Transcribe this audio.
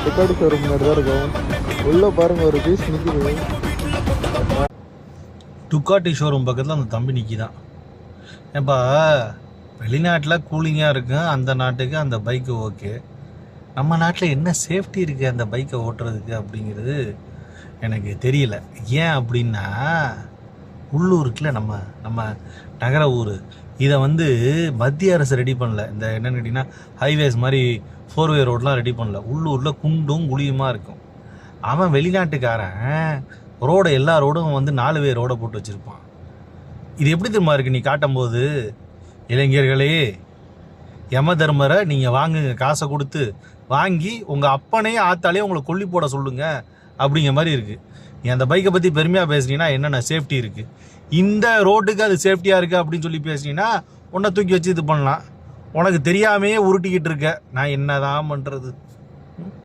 துக்காடி showroom மாதிரி தான் இருக்கும். உள்ளே பாருங்க ஒரு பீஸ் நிற்கிது. டுக்காட்டி ஷோரூம் பக்கத்தில் அந்த தம்பி நிற்கிதான். ஏப்பா வெளிநாட்டில் கூலிங்காக இருக்கும், அந்த நாட்டுக்கு அந்த பைக்கு ஓகே. நம்ம நாட்டில் என்ன சேஃப்டி இருக்குது அந்த பைக்கை ஓட்டுறதுக்கு அப்படிங்கிறது எனக்கு தெரியல. ஏன் அப்படின்னா உள்ளூருக்குள்ள நம்ம நம்ம நகர ஊர் இதை மத்திய அரசு ரெடி பண்ணல. இந்த என்னென்னு கேட்டிங்கன்னா ஹைவேஸ் மாதிரி 4-வே ரோடெலாம் ரெடி பண்ணல. உள்ளூரில் குண்டும் குழியுமா இருக்கும். அவன் வெளிநாட்டுக்காரன் ரோடை எல்லா ரோடும் 4-வே ரோடை போட்டு வச்சுருப்பான். இது எப்படி தெரியுமா இருக்குது நீ காட்டும்போது? இளைஞர்களே, யம தர்மரை நீங்கள் வாங்குங்க, காசை கொடுத்து வாங்கி உங்கள் அப்பனையே ஆத்தாலே உங்களை கொல்லி போட சொல்லுங்க அப்படிங்கிற மாதிரி இருக்குது. நீ அந்த பைக்கை பற்றி பெருமையாக பேசுனீங்கன்னா என்னென்ன சேஃப்டி இருக்குது, இந்த ரோட்டுக்கு அது சேஃப்டியாக இருக்குது அப்படின்னு சொல்லி பேசுனீங்கன்னா உன்னை தூக்கி வச்சு இது பண்ணலாம். உனக்கு தெரியாமையே உருட்டிக்கிட்டு இருக்க. நான் என்ன தான் பண்ணுறது?